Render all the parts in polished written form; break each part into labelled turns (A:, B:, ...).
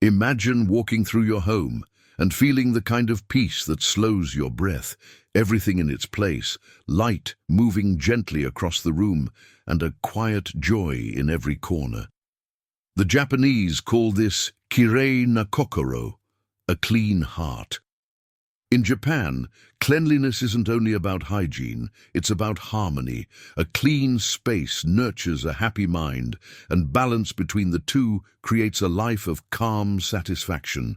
A: Imagine walking through your home and feeling the kind of peace that slows your breath, everything in its place, light moving gently across the room, and a quiet joy in every corner. The Japanese call this kirei na kokoro, a clean heart. In Japan, cleanliness isn't only about hygiene, it's about harmony. A clean space nurtures a happy mind, and balance between the two creates a life of calm satisfaction.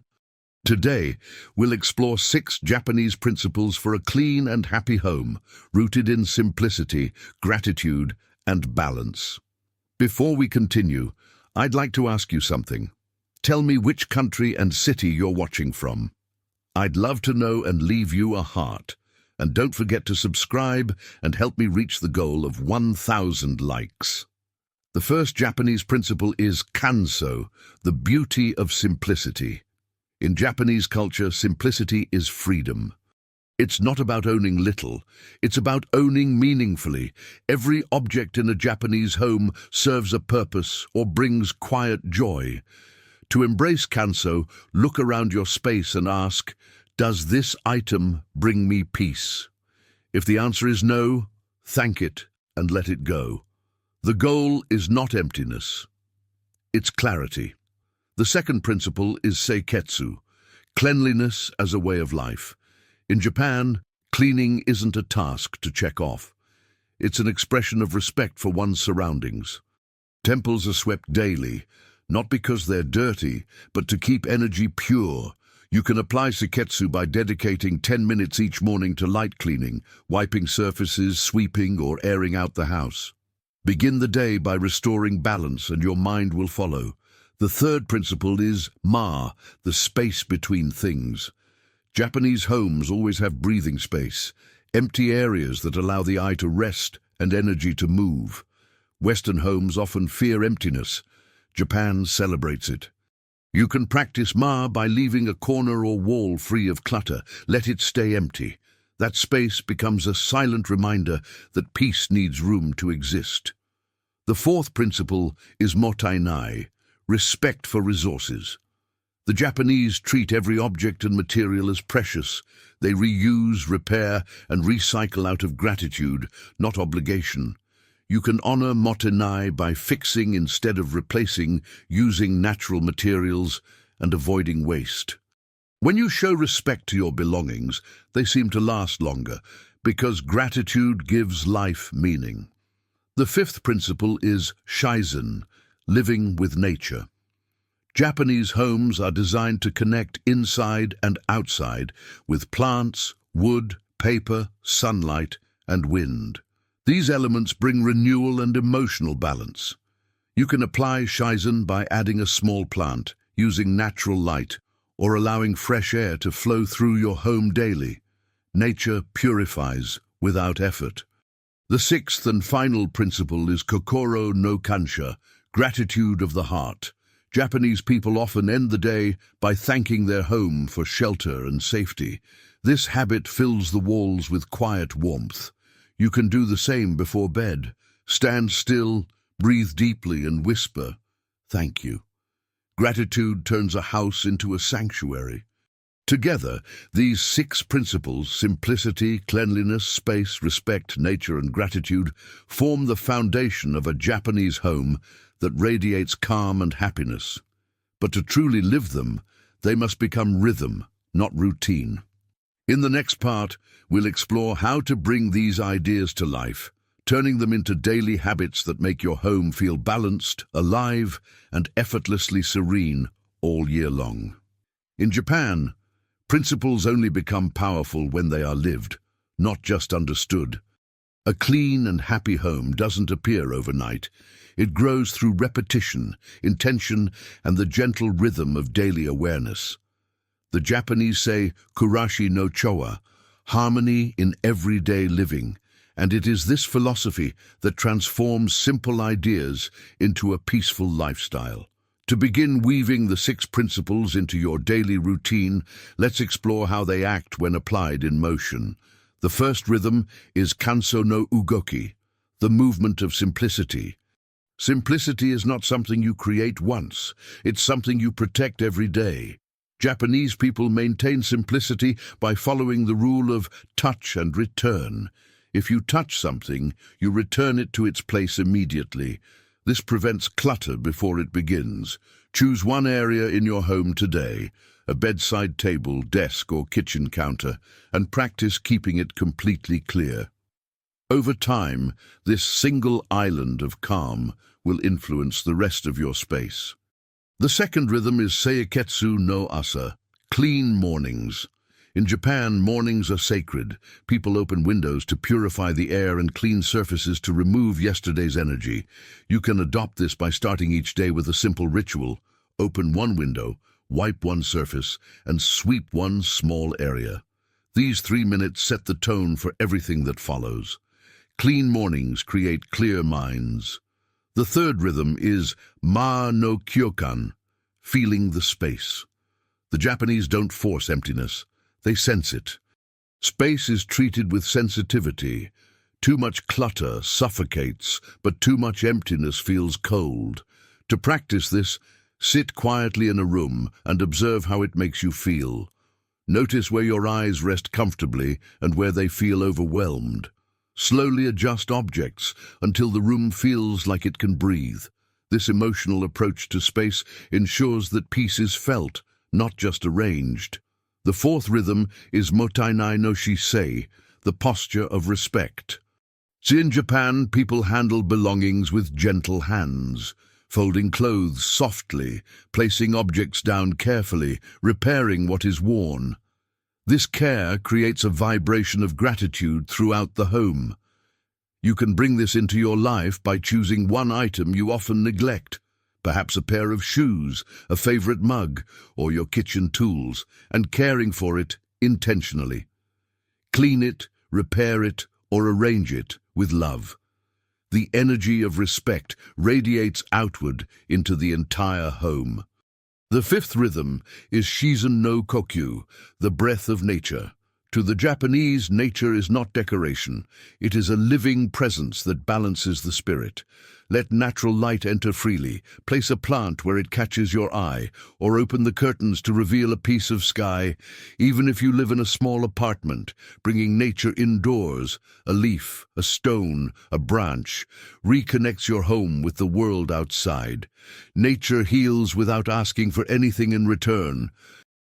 A: Today, we'll explore 6 Japanese principles for a clean and happy home, rooted in simplicity, gratitude, and balance. Before we continue, I'd like to ask you something. Tell me which country and city you're watching from. I'd love to know and leave you a heart. And don't forget to subscribe and help me reach the goal of 1,000 likes. The first Japanese principle is kanso, the beauty of simplicity. In Japanese culture, simplicity is freedom. It's not about owning little, it's about owning meaningfully. Every object in a Japanese home serves a purpose or brings quiet joy. To embrace kanso, look around your space and ask, does this item bring me peace? If the answer is no, thank it and let it go. The goal is not emptiness, it's clarity. The second principle is seiketsu, cleanliness as a way of life. In Japan, cleaning isn't a task to check off. It's an expression of respect for one's surroundings. Temples are swept daily, not because they're dirty, but to keep energy pure. You can apply seiketsu by dedicating 10 minutes each morning to light cleaning, wiping surfaces, sweeping, or airing out the house. Begin the day by restoring balance and your mind will follow. The third principle is ma, the space between things. Japanese homes always have breathing space, empty areas that allow the eye to rest and energy to move. Western homes often fear emptiness. Japan celebrates it. You can practice ma by leaving a corner or wall free of clutter. Let it stay empty. That space becomes a silent reminder that peace needs room to exist. The fourth principle is mottainai, respect for resources. The Japanese treat every object and material as precious. They reuse, repair, and recycle out of gratitude, not obligation. You can honor mottainai by fixing instead of replacing, using natural materials, and avoiding waste. When you show respect to your belongings, they seem to last longer, because gratitude gives life meaning. The fifth principle is shizen, living with nature. Japanese homes are designed to connect inside and outside with plants, wood, paper, sunlight, and wind. These elements bring renewal and emotional balance. You can apply shizen by adding a small plant, using natural light, or allowing fresh air to flow through your home daily. Nature purifies without effort. The sixth and final principle is kokoro no kansha, gratitude of the heart. Japanese people often end the day by thanking their home for shelter and safety. This habit fills the walls with quiet warmth. You can do the same before bed. Stand still, breathe deeply, and whisper, "Thank you." Gratitude turns a house into a sanctuary. Together, these 6 principles, simplicity, cleanliness, space, respect, nature, and gratitude, form the foundation of a Japanese home that radiates calm and happiness. But to truly live them, they must become rhythm, not routine. In the next part, we'll explore how to bring these ideas to life, turning them into daily habits that make your home feel balanced, alive, and effortlessly serene all year long. In Japan, principles only become powerful when they are lived, not just understood. A clean and happy home doesn't appear overnight. It grows through repetition, intention, and the gentle rhythm of daily awareness. The Japanese say, "Kurashi no chowa," harmony in everyday living, and it is this philosophy that transforms simple ideas into a peaceful lifestyle. To begin weaving the 6 principles into your daily routine, let's explore how they act when applied in motion. The first rhythm is kanso no ugoki, the movement of simplicity. Simplicity is not something you create once, it's something you protect every day. Japanese people maintain simplicity by following the rule of touch and return. If you touch something, you return it to its place immediately. This prevents clutter before it begins. Choose one area in your home today, a bedside table, desk, or kitchen counter, and practice keeping it completely clear. Over time, this single island of calm will influence the rest of your space. The second rhythm is Seiketsu no Asa, clean mornings. In Japan, mornings are sacred. People open windows to purify the air and clean surfaces to remove yesterday's energy. You can adopt this by starting each day with a simple ritual. Open one window, wipe one surface, and sweep one small area. These 3 minutes set the tone for everything that follows. Clean mornings create clear minds. The third rhythm is Ma no Kyokan, feeling the space. The Japanese don't force emptiness, they sense it. Space is treated with sensitivity. Too much clutter suffocates, but too much emptiness feels cold. To practice this, sit quietly in a room and observe how it makes you feel. Notice where your eyes rest comfortably and where they feel overwhelmed. Slowly adjust objects until the room feels like it can breathe. This emotional approach to space ensures that peace is felt, not just arranged. The fourth rhythm is Motainai no Shisei, the posture of respect. In Japan, people handle belongings with gentle hands, folding clothes softly, placing objects down carefully, repairing what is worn. This care creates a vibration of gratitude throughout the home. You can bring this into your life by choosing one item you often neglect, perhaps a pair of shoes, a favorite mug, or your kitchen tools, and caring for it intentionally. Clean it, repair it, or arrange it with love. The energy of respect radiates outward into the entire home. The fifth rhythm is Shizen no Kokyu, the breath of nature. To the Japanese, nature is not decoration. It is a living presence that balances the spirit. Let natural light enter freely. Place a plant where it catches your eye, or open the curtains to reveal a piece of sky. Even if you live in a small apartment, bringing nature indoors, a leaf, a stone, a branch, reconnects your home with the world outside. Nature heals without asking for anything in return.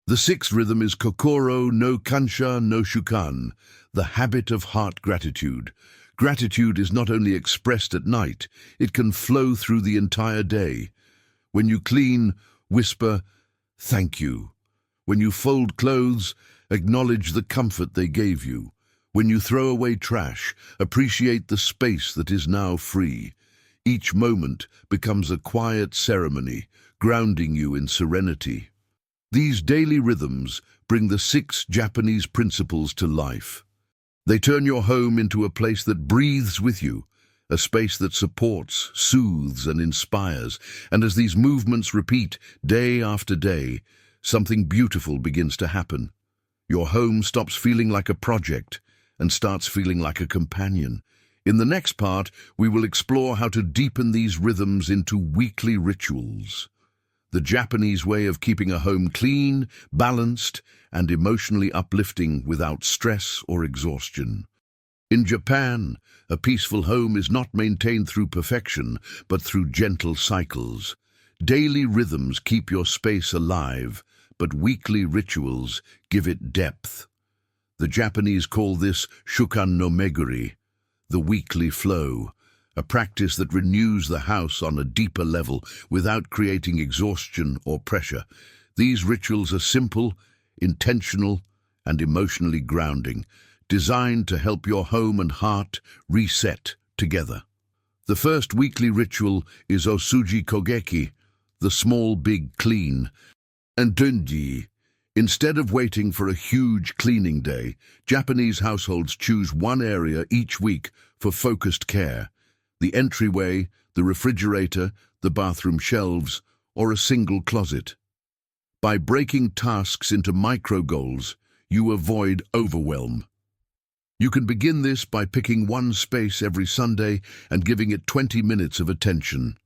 A: The sixth rhythm is Kokoro no Kansha no Shukan, the habit of heart gratitude. Gratitude is not only expressed at night, it can flow through the entire day. When you clean, whisper, "Thank you." When you fold clothes, acknowledge the comfort they gave you. When you throw away trash, appreciate the space that is now free. Each moment becomes a quiet ceremony, grounding you in serenity. These daily rhythms bring the 6 Japanese principles to life. They turn your home into a place that breathes with you, a space that supports, soothes, and inspires. And as these movements repeat day after day, something beautiful begins to happen. Your home stops feeling like a project and starts feeling like a companion. In the next part, we will explore how to deepen these rhythms into weekly rituals. The Japanese way of keeping a home clean, balanced, and emotionally uplifting without stress or exhaustion. In Japan, a peaceful home is not maintained through perfection, but through gentle cycles. Daily rhythms keep your space alive, but weekly rituals give it depth. The Japanese call this shukan no meguri, the weekly flow, a practice that renews the house on a deeper level without creating exhaustion or pressure. These rituals are simple, intentional, and emotionally grounding, designed to help your home and heart reset together. The first weekly ritual is Osuji Kogeki, the small big clean, and Dunji. Instead of waiting for a huge cleaning day, Japanese households choose one area each week for focused care: the entryway, the refrigerator, the bathroom shelves, or a single closet. By breaking tasks into micro goals, you avoid overwhelm. You can begin this by picking one space every Sunday and giving it 20 minutes of attention.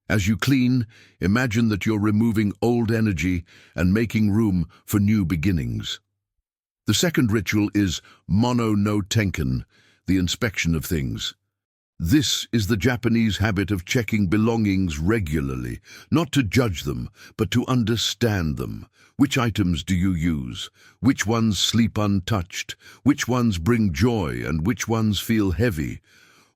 A: As you clean, imagine that you're removing old energy and making room for new beginnings. The second ritual is Mono no Tenkan, the inspection of things. This is the Japanese habit of checking belongings regularly, not to judge them, but to understand them. Which items do you use? Which ones sleep untouched? Which ones bring joy and which ones feel heavy?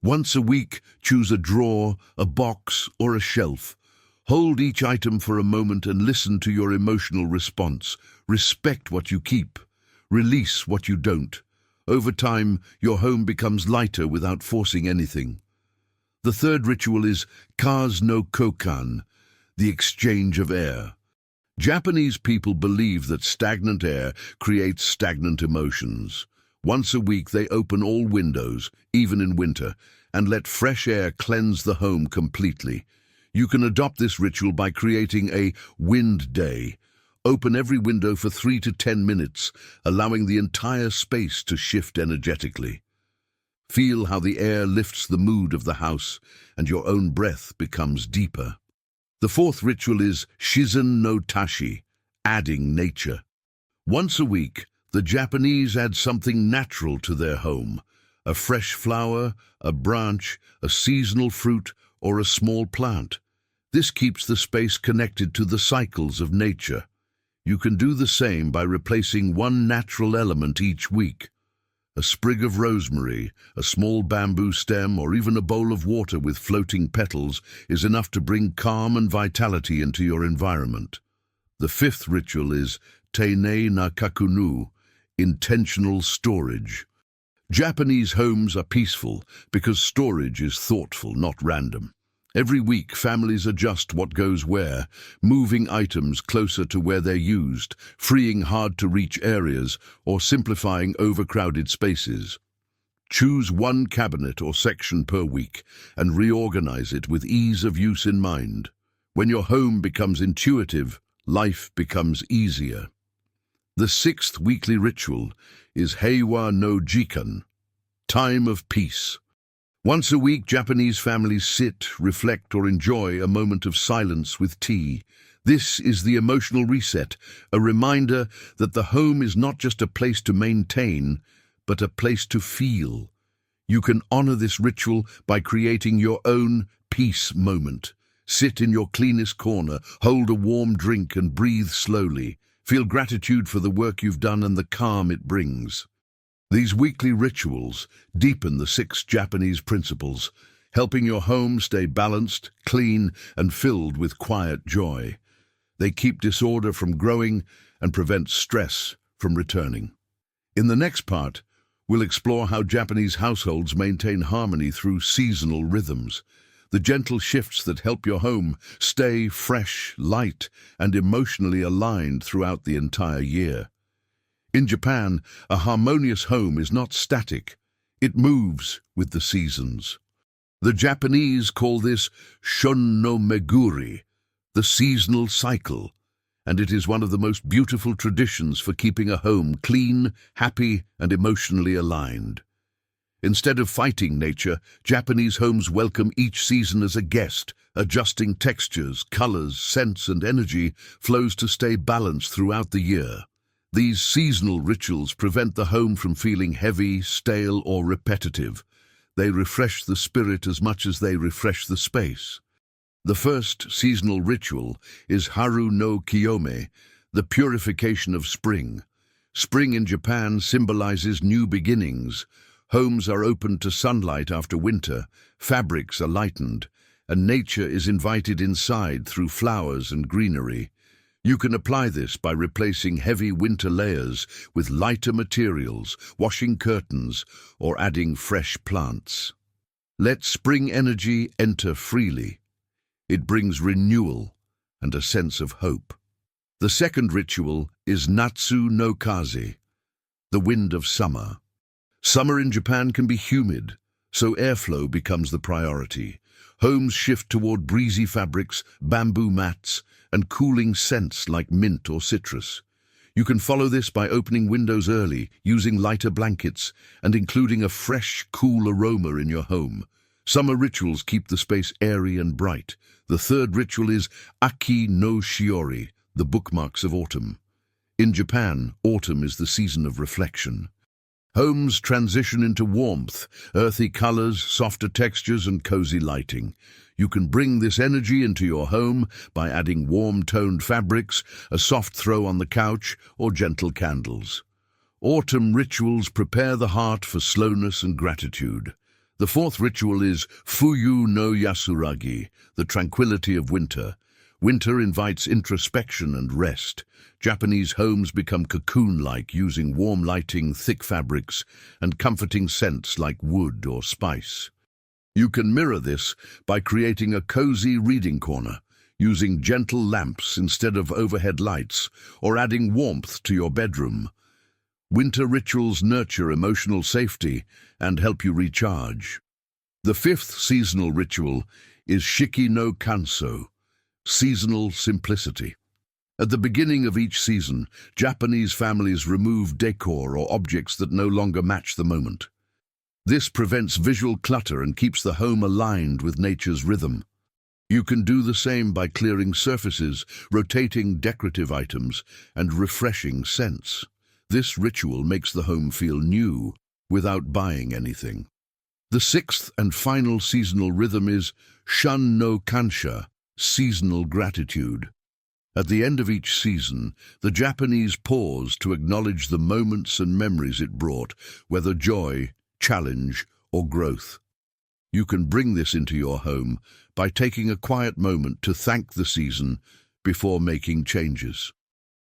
A: Once a week, choose a drawer, a box, or a shelf. Hold each item for a moment and listen to your emotional response. Respect what you keep. Release what you don't. Over time, your home becomes lighter without forcing anything. The third ritual is Kaz no Kokan, the exchange of air. Japanese people believe that stagnant air creates stagnant emotions. Once a week, they open all windows, even in winter, and let fresh air cleanse the home completely. You can adopt this ritual by creating a wind day. Open every window for 3 to 10 minutes, allowing the entire space to shift energetically. Feel how the air lifts the mood of the house and your own breath becomes deeper. The fourth ritual is Shizen no Tashi, adding nature. Once a week, the Japanese add something natural to their home. A fresh flower, a branch, a seasonal fruit, or a small plant. This keeps the space connected to the cycles of nature. You can do the same by replacing one natural element each week. A sprig of rosemary, a small bamboo stem, or even a bowl of water with floating petals is enough to bring calm and vitality into your environment. The fifth ritual is Teinei na Kakunu, intentional storage. Japanese homes are peaceful because storage is thoughtful, not random. Every week, families adjust what goes where, moving items closer to where they're used, freeing hard-to-reach areas, or simplifying overcrowded spaces. Choose one cabinet or section per week and reorganize it with ease of use in mind. When your home becomes intuitive, life becomes easier. The sixth weekly ritual is Heiwa no Jikan, time of peace. Once a week, Japanese families sit, reflect, or enjoy a moment of silence with tea. This is the emotional reset, a reminder that the home is not just a place to maintain, but a place to feel. You can honor this ritual by creating your own peace moment. Sit in your cleanest corner, hold a warm drink, and breathe slowly. Feel gratitude for the work you've done and the calm it brings. These weekly rituals deepen the 6 Japanese principles, helping your home stay balanced, clean, and filled with quiet joy. They keep disorder from growing and prevent stress from returning. In the next part, we'll explore how Japanese households maintain harmony through seasonal rhythms, the gentle shifts that help your home stay fresh, light, and emotionally aligned throughout the entire year. In Japan, a harmonious home is not static. It moves with the seasons. The Japanese call this Shun no Meguri, the seasonal cycle, and it is one of the most beautiful traditions for keeping a home clean, happy, and emotionally aligned. Instead of fighting nature, Japanese homes welcome each season as a guest, adjusting textures, colors, scents, and energy flows to stay balanced throughout the year. These seasonal rituals prevent the home from feeling heavy, stale, or repetitive. They refresh the spirit as much as they refresh the space. The first seasonal ritual is Haru no Kiyome, the purification of spring. Spring in Japan symbolizes new beginnings. Homes are opened to sunlight after winter, fabrics are lightened, and nature is invited inside through flowers and greenery. You can apply this by replacing heavy winter layers with lighter materials, washing curtains, or adding fresh plants. Let spring energy enter freely. It brings renewal and a sense of hope. The second ritual is Natsu no Kaze, the wind of summer. Summer in Japan can be humid, so airflow becomes the priority. Homes shift toward breezy fabrics, bamboo mats, and cooling scents like mint or citrus. You can follow this by opening windows early, using lighter blankets, and including a fresh, cool aroma in your home. Summer rituals keep the space airy and bright. The third ritual is Aki no Shiori, the bookmarks of autumn. In Japan, autumn is the season of reflection. Homes transition into warmth, earthy colors, softer textures, and cozy lighting. You can bring this energy into your home by adding warm-toned fabrics, a soft throw on the couch, or gentle candles. Autumn rituals prepare the heart for slowness and gratitude. The fourth ritual is Fuyu no Yasuragi, the tranquility of winter. Winter invites introspection and rest. Japanese homes become cocoon-like, using warm lighting, thick fabrics, and comforting scents like wood or spice. You can mirror this by creating a cozy reading corner, using gentle lamps instead of overhead lights, or adding warmth to your bedroom. Winter rituals nurture emotional safety and help you recharge. The fifth seasonal ritual is Shiki no Kanso, seasonal simplicity. At the beginning of each season, Japanese families remove decor or objects that no longer match the moment. This prevents visual clutter and keeps the home aligned with nature's rhythm. You can do the same by clearing surfaces, rotating decorative items, and refreshing scents. This ritual makes the home feel new without buying anything. The sixth and final seasonal rhythm is Shun no Kansha, seasonal gratitude. At the end of each season, the Japanese pause to acknowledge the moments and memories it brought, whether joy, challenge, or growth. You can bring this into your home by taking a quiet moment to thank the season before making changes.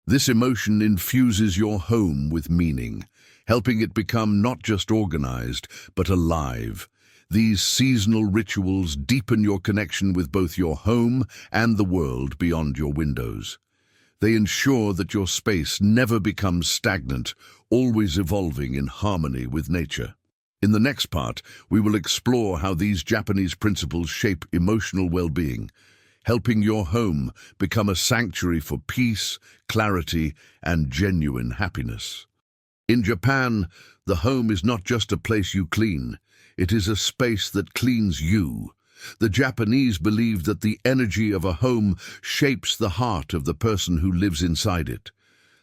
A: This emotion infuses your home with meaning, helping it become not just organized, but alive. These seasonal rituals deepen your connection with both your home and the world beyond your windows. They ensure that your space never becomes stagnant, always evolving in harmony with nature. In the next part, we will explore how these Japanese principles shape emotional well-being, helping your home become a sanctuary for peace, clarity, and genuine happiness. In Japan, the home is not just a place you clean, it is a space that cleans you. The Japanese believe that the energy of a home shapes the heart of the person who lives inside it.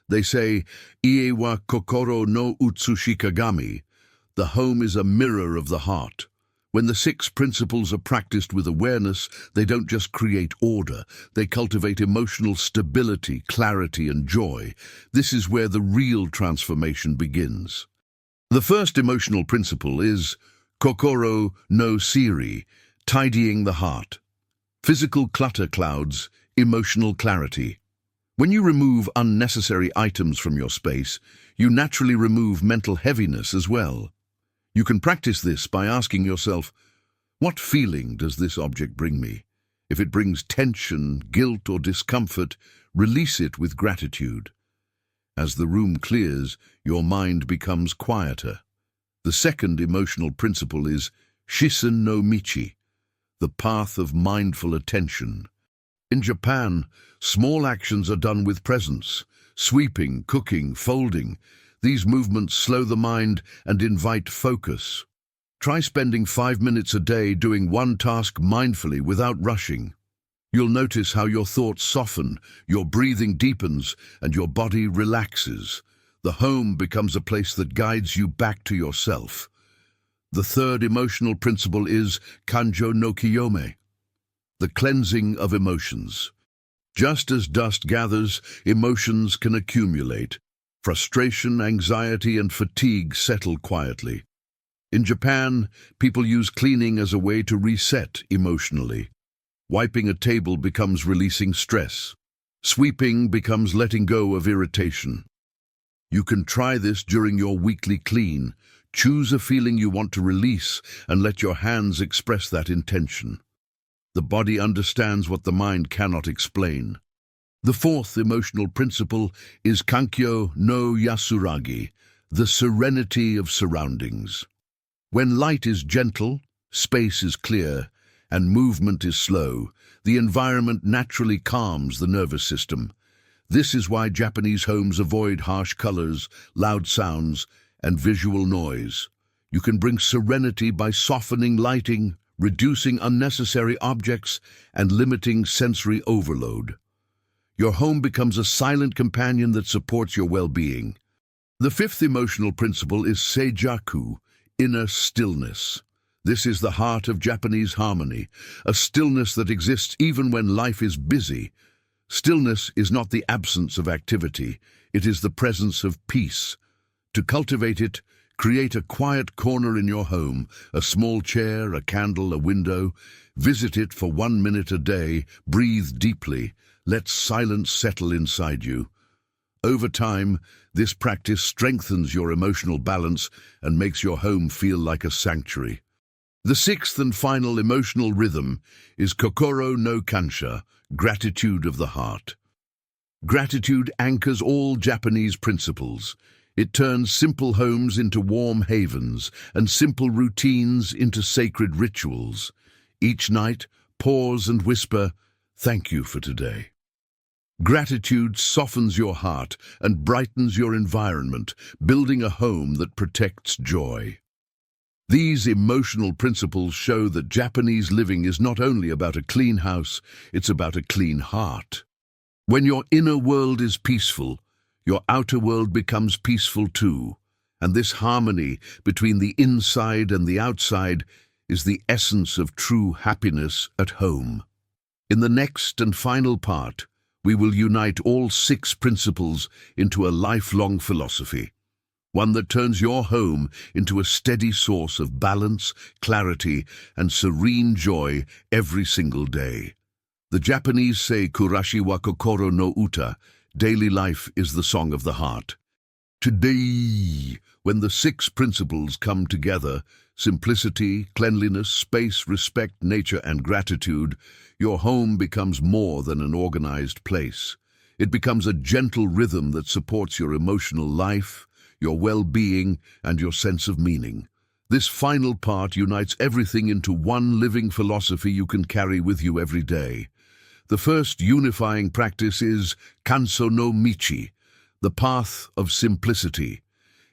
A: They say, "Ie wa kokoro no utsushikagami," the home is a mirror of the heart. When the six principles are practiced with awareness, they don't just create order, they cultivate emotional stability, clarity, and joy. This is where the real transformation begins. The first emotional principle is Kokoro no Siri, tidying the heart. Physical clutter clouds emotional clarity. When you remove unnecessary items from your space, you naturally remove mental heaviness as well. You can practice this by asking yourself, what feeling does this object bring me? If it brings tension, guilt, or discomfort, release it with gratitude. As the room clears, your mind becomes quieter. The second emotional principle is Shisen no Michi, the path of mindful attention. In Japan, small actions are done with presence, sweeping, cooking, folding. These movements slow the mind and invite focus. Try spending 5 minutes a day doing one task mindfully without rushing. You'll notice how your thoughts soften, your breathing deepens, and your body relaxes. The home becomes a place that guides you back to yourself. The third emotional principle is Kanjo no Kiyome, the cleansing of emotions. Just as dust gathers, emotions can accumulate. Frustration, anxiety, and fatigue settle quietly. In Japan, people use cleaning as a way to reset emotionally. Wiping a table becomes releasing stress. Sweeping becomes letting go of irritation. You can try this during your weekly clean. Choose a feeling you want to release and let your hands express that intention. The body understands what the mind cannot explain. The fourth emotional principle is Kankyo no Yasuragi, the serenity of surroundings. When light is gentle, space is clear, and movement is slow, the environment naturally calms the nervous system. This is why Japanese homes avoid harsh colors, loud sounds, and visual noise. You can bring serenity by softening lighting, reducing unnecessary objects, and limiting sensory overload. Your home becomes a silent companion that supports your well-being. The fifth emotional principle is seijaku, inner stillness. This is the heart of Japanese harmony, a stillness that exists even when life is busy. Stillness is not the absence of activity, it is the presence of peace. To cultivate it, create a quiet corner in your home, a small chair, a candle, a window. Visit it for 1 minute a day, breathe deeply, let silence settle inside you. Over time, this practice strengthens your emotional balance and makes your home feel like a sanctuary. The sixth and final emotional rhythm is kokoro no kansha, gratitude of the heart. Gratitude anchors all Japanese principles. It turns simple homes into warm havens and simple routines into sacred rituals. Each night, pause and whisper, "Thank you for today." Gratitude softens your heart and brightens your environment, building a home that protects joy. These emotional principles show that Japanese living is not only about a clean house, it's about a clean heart. When your inner world is peaceful, your outer world becomes peaceful too. And this harmony between the inside and the outside is the essence of true happiness at home. In the next and final part, we will unite all 6 principles into a lifelong philosophy, one that turns your home into a steady source of balance, clarity, and serene joy every single day. The Japanese say, "Kurashi wa kokoro no uta," daily life is the song of the heart. Today, when the 6 principles come together, simplicity, cleanliness, space, respect, nature, and gratitude, your home becomes more than an organized place. It becomes a gentle rhythm that supports your emotional life, your well-being, and your sense of meaning. This final part unites everything into one living philosophy you can carry with you every day. The first unifying practice is Kanso no Michi, the path of simplicity.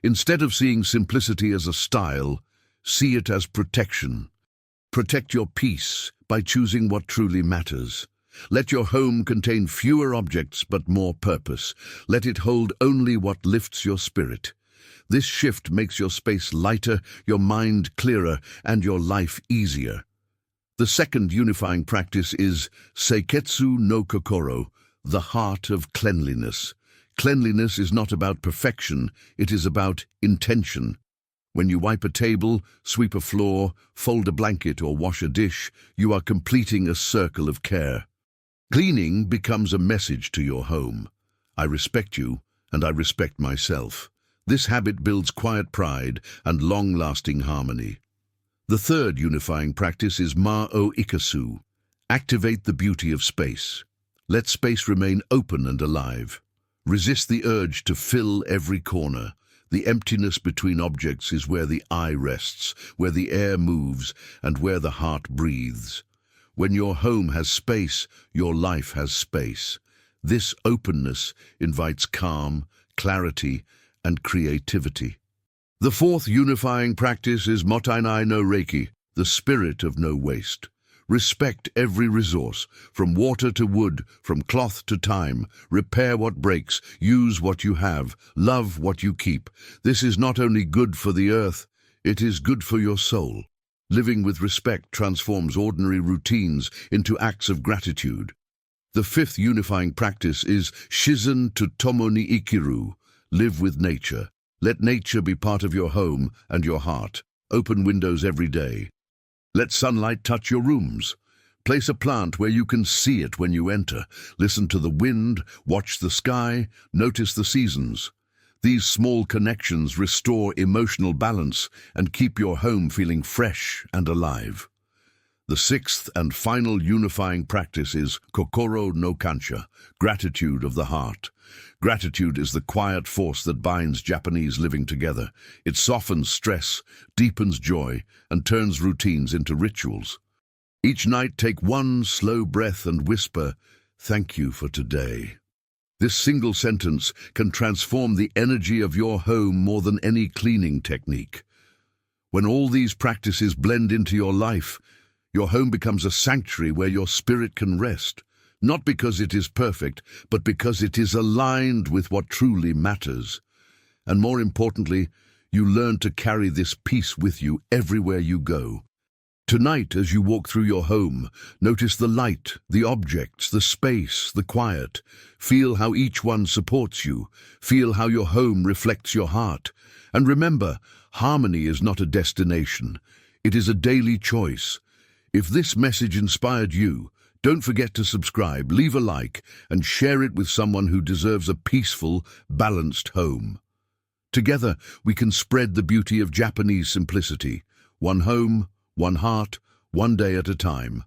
A: Instead of seeing simplicity as a style, see it as protection. Protect your peace by choosing what truly matters. Let your home contain fewer objects but more purpose. Let it hold only what lifts your spirit. This shift makes your space lighter, your mind clearer, and your life easier. The second unifying practice is Seiketsu no Kokoro, the heart of cleanliness. Cleanliness is not about perfection, it is about intention. When you wipe a table, sweep a floor, fold a blanket, or wash a dish, you are completing a circle of care. Cleaning becomes a message to your home. I respect you, and I respect myself. This habit builds quiet pride and long-lasting harmony. The third unifying practice is Ma-o Ikasu. Activate the beauty of space. Let space remain open and alive. Resist the urge to fill every corner. The emptiness between objects is where the eye rests, where the air moves, and where the heart breathes. When your home has space, your life has space. This openness invites calm, clarity, and creativity. The fourth unifying practice is Mottainai no Reiki, the spirit of no waste. Respect every resource, from water to wood, from cloth to time. Repair what breaks, use what you have, love what you keep. This is not only good for the earth, it is good for your soul. Living with respect transforms ordinary routines into acts of gratitude. The fifth unifying practice is Shizen to Tomo ni Ikiru, live with nature. Let nature be part of your home and your heart. Open windows every day. Let sunlight touch your rooms. Place a plant where you can see it when you enter. Listen to the wind, watch the sky, notice the seasons. These small connections restore emotional balance and keep your home feeling fresh and alive. The sixth and final unifying practice is Kokoro no Kansha, gratitude of the heart. Gratitude is the quiet force that binds Japanese living together. It softens stress, deepens joy, and turns routines into rituals. Each night take one slow breath and whisper, "Thank you for today." This single sentence can transform the energy of your home more than any cleaning technique. When all these practices blend into your life, your home becomes a sanctuary where your spirit can rest, not because it is perfect, but because it is aligned with what truly matters. And more importantly, you learn to carry this peace with you everywhere you go. Tonight, as you walk through your home, notice the light, the objects, the space, the quiet. Feel how each one supports you. Feel how your home reflects your heart. And remember, harmony is not a destination. It is a daily choice. If this message inspired you, don't forget to subscribe, leave a like, and share it with someone who deserves a peaceful, balanced home. Together, we can spread the beauty of Japanese simplicity. One home, one heart, one day at a time.